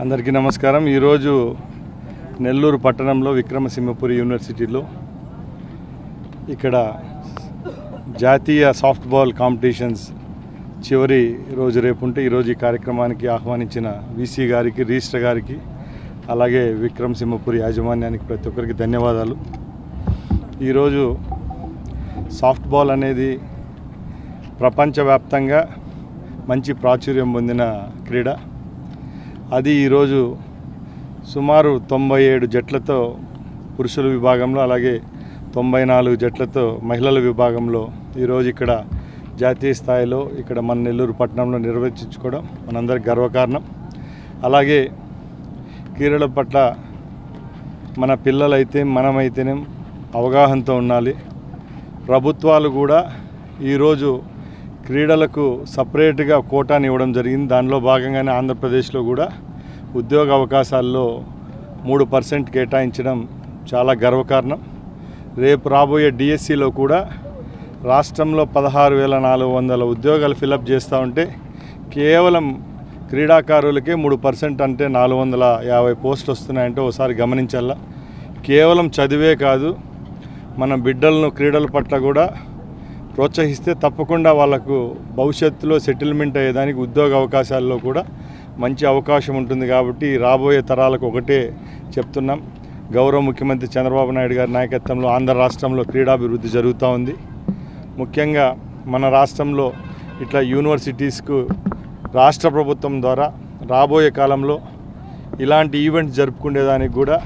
అందరికీ నమస్కారం। ఈరోజు నెల్లూరు పట్టణంలో విక్రమసింహపురి యూనివర్సిటీలో ఇక్కడ జాతీయ సాఫ్ట్బాల్ కాంపిటీషన్స్ చివరి రోజు రేపుంటే ఈరోజు ఈ కార్యక్రమానికి ఆహ్వానించిన వీసీ గారికి, రిజిస్ట్రార్ గారికి, అలాగే విక్రమసింహపురి యాజమాన్యానికి ప్రతి ఒక్కరికి ధన్యవాదాలు। ఈరోజు సాఫ్ట్బాల్ అనేది ప్రపంచవ్యాప్తంగా మంచి ప్రాచుర్యం పొందిన క్రీడ। అది ఈరోజు సుమారు 97 జట్లతో పురుషుల విభాగంలో, అలాగే 94 జట్లతో మహిళల విభాగంలో ఈరోజు ఇక్కడ జాతీయ స్థాయిలో ఇక్కడ మన నెల్లూరు పట్టణంలో నిర్వహించుకోవడం మనందరికి గర్వకారణం। అలాగే క్రీడల పట్ల మన పిల్లలైతే మనమైతేనే అవగాహనతో ఉండాలి। ప్రభుత్వాలు కూడా ఈరోజు క్రీడలకు సపరేట్గా కోటాని ఇవ్వడం జరిగింది। దానిలో భాగంగానే ఆంధ్రప్రదేశ్లో కూడా ఉద్యోగ అవకాశాల్లో 3% కేటాయించడం చాలా గర్వకారణం। రేపు రాబోయే డిఎస్సిలో కూడా రాష్ట్రంలో 16,400 ఉద్యోగాలు ఫిలప్ చేస్తూ ఉంటే కేవలం క్రీడాకారులకే 3% అంటే 450 పోస్టులు వస్తున్నాయంటే ఒకసారి గమనించాలా। కేవలం చదివే కాదు, మన బిడ్డలను క్రీడల పట్ల కూడా ప్రోత్సహిస్తే తప్పకుండా వాళ్ళకు భవిష్యత్తులో సెటిల్మెంట్ అయ్యేదానికి ఉద్యోగ అవకాశాల్లో కూడా మంచి అవకాశం ఉంటుంది। కాబట్టి రాబోయే తరాలకు ఒకటే చెప్తున్నాం, గౌరవ ముఖ్యమంత్రి చంద్రబాబు నాయుడు గారి నాయకత్వంలో ఆంధ్ర రాష్ట్రంలో క్రీడాభివృద్ధి జరుగుతూ ఉంది। ముఖ్యంగా మన రాష్ట్రంలో ఇట్లా యూనివర్సిటీస్కు రాష్ట్ర ప్రభుత్వం ద్వారా రాబోయే కాలంలో ఇలాంటి ఈవెంట్స్ జరుపుకునేదానికి కూడా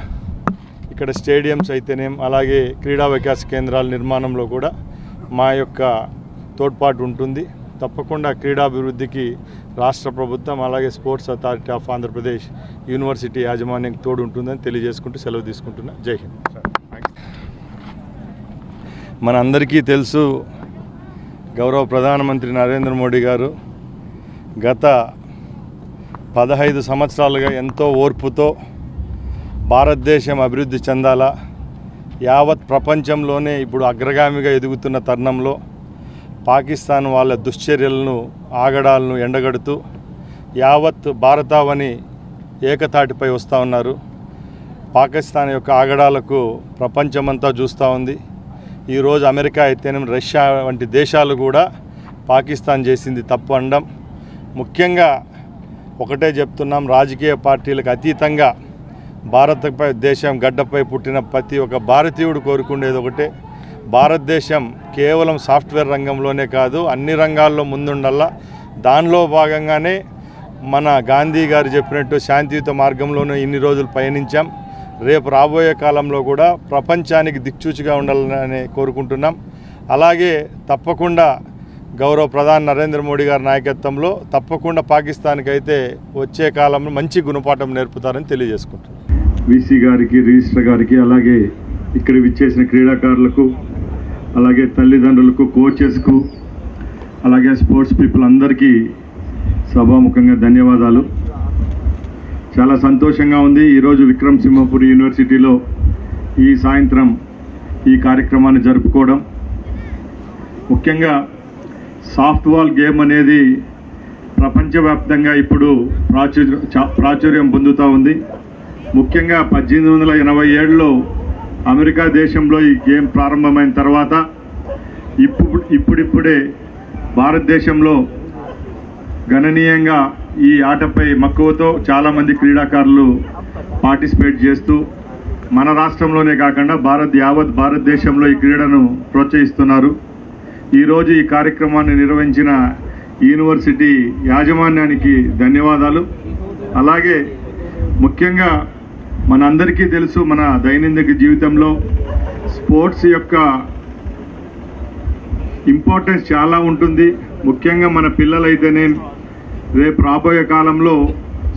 ఇక్కడ స్టేడియంస్ అయితేనేం, అలాగే క్రీడా వికాస కేంద్రాల నిర్మాణంలో కూడా మా యొక్క తోడ్పాటు ఉంటుంది। తప్పకుండా క్రీడాభివృద్ధికి రాష్ట్ర ప్రభుత్వం అలాగే sports authority of Andhra Pradesh university యాజమాన్యం తోడు ఉంటుందని తెలియజేసుకుంటూ సెలవు తీసుకుంటున్నా। జై హింద్। మనందరికీ తెలుసు, గౌరవ ప్రధానమంత్రి నరేంద్ర మోడీ గారు గత 15 సంవత్సరాలుగా ఎంతో ఓర్పుతో భారతదేశం అభివృద్ధి చెందాలా, యావత్ ప్రపంచంలోనే ఇప్పుడు అగ్రగామిగా ఎదుగుతున్న తరుణంలో పాకిస్తాన్ వాళ్ళ దుశ్చర్యలను, ఆగడాలను ఎండగడుతూ యావత్ భారతావని ఏకతాటిపై వస్తూ ఉన్నారు। పాకిస్తాన్ యొక్క ఆగడాలకు ప్రపంచమంతా చూస్తూ ఉంది। ఈరోజు అమెరికా అయితేనే, రష్యా వంటి దేశాలు కూడా పాకిస్తాన్ చేసింది తప్పు అనడం। ముఖ్యంగా ఒకటే చెప్తున్నాం, రాజకీయ పార్టీలకు అతీతంగా భారతదేశం గడ్డపై పుట్టిన ప్రతి ఒక్క భారతీయుడు కోరుకునేది ఒకటే, భారతదేశం కేవలం సాఫ్ట్వేర్ రంగంలోనే కాదు అన్ని రంగాల్లో ముందుండాలా। దానిలో భాగంగానే మన గాంధీ గారు చెప్పినట్టు శాంతియుత మార్గంలోనే ఇన్ని రోజులు పయనించాం। రేపు రాబోయే కాలంలో కూడా ప్రపంచానికి దిక్సూచిగా ఉండాలని కోరుకుంటున్నాం। అలాగే తప్పకుండా గౌరవ ప్రధాని నరేంద్ర మోడీ గారి నాయకత్వంలో తప్పకుండా పాకిస్తాన్కి అయితే వచ్చే కాలంలో మంచి గుణపాఠం నేర్పుతారని తెలియజేసుకుంటున్నాం। వీసీ గారికి, రిజిస్ట్రార్ గారికి, అలాగే ఇక్కడ విచ్చేసిన క్రీడాకారులకు, అలాగే తల్లిదండ్రులకు, కోచెస్కు, అలాగే స్పోర్ట్స్ పీపుల్ అందరికీ సభాముఖంగా ధన్యవాదాలు। చాలా సంతోషంగా ఉంది ఈరోజు విక్రమసింహపురి యూనివర్సిటీలో ఈ సాయంత్రం ఈ కార్యక్రమాన్ని జరుపుకోవడం। ముఖ్యంగా సాఫ్ట్బాల్ గేమ్ అనేది ప్రపంచవ్యాప్తంగా ఇప్పుడు ప్రాచుర్యం పొందుతూ ఉంది। ముఖ్యంగా 1887లో అమెరికా దేశంలో ఈ గేమ్ ప్రారంభమైన తర్వాత ఇప్పుడిప్పుడే భారతదేశంలో గణనీయంగా ఈ ఆటపై మక్కువతో చాలామంది క్రీడాకారులు పార్టిసిపేట్ చేస్తూ మన రాష్ట్రంలోనే కాకుండా యావత్ భారతదేశంలో ఈ క్రీడను ప్రోత్సహిస్తున్నారు। ఈరోజు ఈ కార్యక్రమాన్ని నిర్వహించిన యూనివర్సిటీ యాజమాన్యానికి ధన్యవాదాలు। అలాగే ముఖ్యంగా మనందరికీ తెలుసు, మన దైనందిక జీవితంలో స్పోర్ట్స్ యొక్క ఇంపార్టెన్స్ చాలా ఉంటుంది। ముఖ్యంగా మన పిల్లలైతేనే రేపు రాబోయే కాలంలో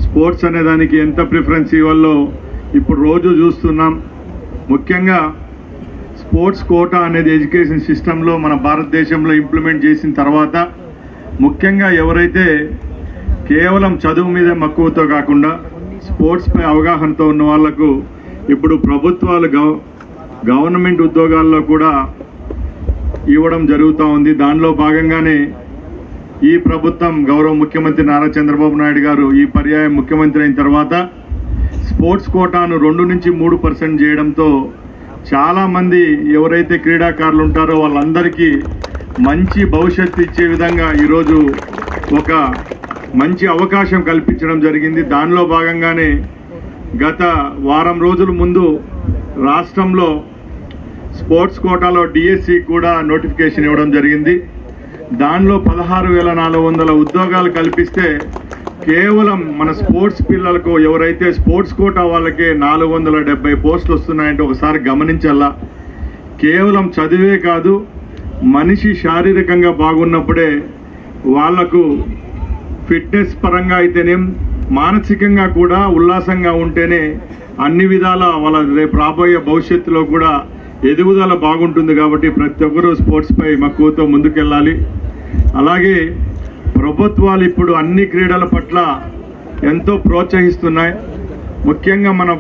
స్పోర్ట్స్ అనే దానికి ఎంత ప్రిఫరెన్స్ ఇవ్వాలో ఇప్పుడు రోజు చూస్తున్నాం। ముఖ్యంగా స్పోర్ట్స్ కోటా అనేది ఎడ్యుకేషన్ సిస్టంలో మన భారతదేశంలో ఇంప్లిమెంట్ చేసిన తర్వాత ముఖ్యంగా ఎవరైతే కేవలం చదువు మీద మక్కువతో కాకుండా స్పోర్ట్స్పై అవగాహనతో ఉన్న వాళ్లకు ఇప్పుడు ప్రభుత్వాలు గవర్నమెంట్ ఉద్యోగాల్లో కూడా ఇవ్వడం జరుగుతూ ఉంది। దానిలో భాగంగానే ఈ ప్రభుత్వం గౌరవ ముఖ్యమంత్రి నారా చంద్రబాబు నాయుడు గారు ఈ పర్యాయం ముఖ్యమంత్రి అయిన తర్వాత స్పోర్ట్స్ కోటాను 2 నుంచి 3% చేయడంతో చాలామంది ఎవరైతే క్రీడాకారులు ఉంటారో వాళ్ళందరికీ మంచి భవిష్యత్తు ఇచ్చే విధంగా ఈరోజు ఒక మంచి అవకాశం కల్పించడం జరిగింది. దానిలో భాగంగానే గత వారం రోజుల ముందు రాష్ట్రంలో స్పోర్ట్స్ కోటాలో డిఎస్సి కూడా నోటిఫికేషన్ ఇవ్వడం జరిగింది. దానిలో 16,400 ఉద్యోగాలు కల్పిస్తే కేవలం మన స్పోర్ట్స్ పిల్లలకు ఎవరైతే స్పోర్ట్స్ కోటా వాళ్ళకే 470 పోస్టులు వస్తున్నాయంటే ఒకసారి గమనించాలా. కేవలం చదివే కాదు, మనిషి శారీరకంగా బాగున్నప్పుడే వాళ్లకు ఫిట్నెస్ పరంగా అయితేనేం మానసికంగా కూడా ఉల్లాసంగా ఉంటేనే అన్ని విధాల వాళ్ళ రేపు రాబోయే భవిష్యత్తులో కూడా ఎదుగుదల బాగుంటుంది. కాబట్టి ప్రతి ఒక్కరూ స్పోర్ట్స్ పై మక్కువతో ముందుకెళ్ళాలి. అలాగే ప్రభుత్వాలు ఇప్పుడు అన్ని క్రీడల పట్ల ఎంతో ప్రోత్సహిస్తున్నాయి. ముఖ్యంగా మన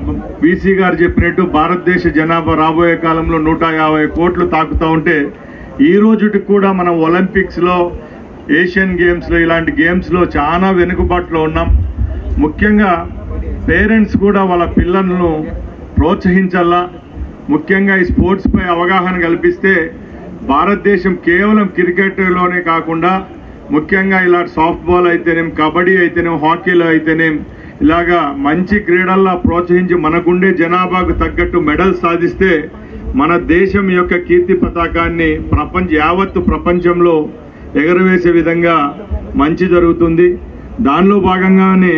బీసీ గారు చెప్పినట్టు భారతదేశ జనాభా రాబోయే కాలంలో 150 కోట్లు తాకుతూ ఉంటే ఈ రోజుకి కూడా మనం ఒలింపిక్స్లో, ఏషియన్ గేమ్స్లో, ఇలాంటి గేమ్స్లో చాలా వెనుకబాటులో ఉన్నాం. ముఖ్యంగా పేరెంట్స్ కూడా వాళ్ళ పిల్లలను ప్రోత్సహించాలా. ముఖ్యంగా ఈ స్పోర్ట్స్ పై అవగాహన కల్పిస్తే భారతదేశం కేవలం క్రికెట్లోనే కాకుండా ముఖ్యంగా ఇలా సాఫ్ట్ బాల్ అయితేనేం, కబడ్డీ అయితేనేం, హాకీలో అయితేనేం ఇలాగా మంచి క్రీడల్లో ప్రోత్సహించి మనకుండే జనాభాకు తగ్గట్టు మెడల్స్ సాధిస్తే మన దేశం యొక్క కీర్తి పతాకాన్ని యావత్తు ప్రపంచంలో ఎగరవేసే విధంగా మంచి జరుగుతుంది. దానిలో భాగంగానే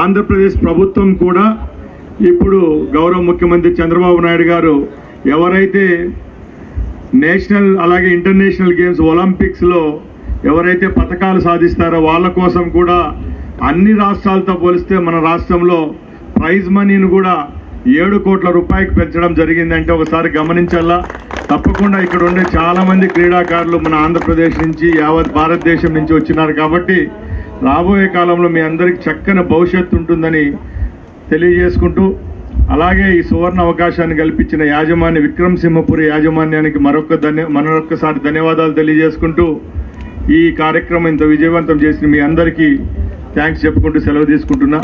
ఆంధ్రప్రదేశ్ ప్రభుత్వం కూడా ఇప్పుడు గౌరవ ముఖ్యమంత్రి చంద్రబాబు నాయుడు గారు ఎవరైతే నేషనల్ అలాగే ఇంటర్నేషనల్ గేమ్స్ ఒలింపిక్స్లో ఎవరైతే పథకాలు సాధిస్తారో వాళ్ళ కోసం కూడా అన్ని రాష్ట్రాలతో పోలిస్తే మన రాష్ట్రంలో ప్రైజ్ మనీని కూడా 7 కోట్ల రూపాయలకు పెంచడం జరిగిందంటే ఒకసారి గమనించాలా. తప్పకుండా ఇక్కడ ఉండే చాలా మంది క్రీడాకారులు మన ఆంధ్రప్రదేశ్ నుంచి యావత్ భారతదేశం నుంచి వచ్చినారు. కాబట్టి రాబోయే కాలంలో మీ అందరికి చక్కని భవిష్యత్తు ఉంటుందని తెలియజేసుకుంటూ, అలాగే ఈ సువర్ణ అవకాశాన్ని కల్పించిన యాజమాన్య విక్రమసింహపురి యాజమాన్యానికి మరొక్కసారి ధన్యవాదాలు తెలియజేసుకుంటూ ఈ కార్యక్రమం ఇంత విజయవంతం చేసిన మీ అందరికీ థ్యాంక్స్ చెప్పుకుంటూ సెలవు తీసుకుంటున్నా.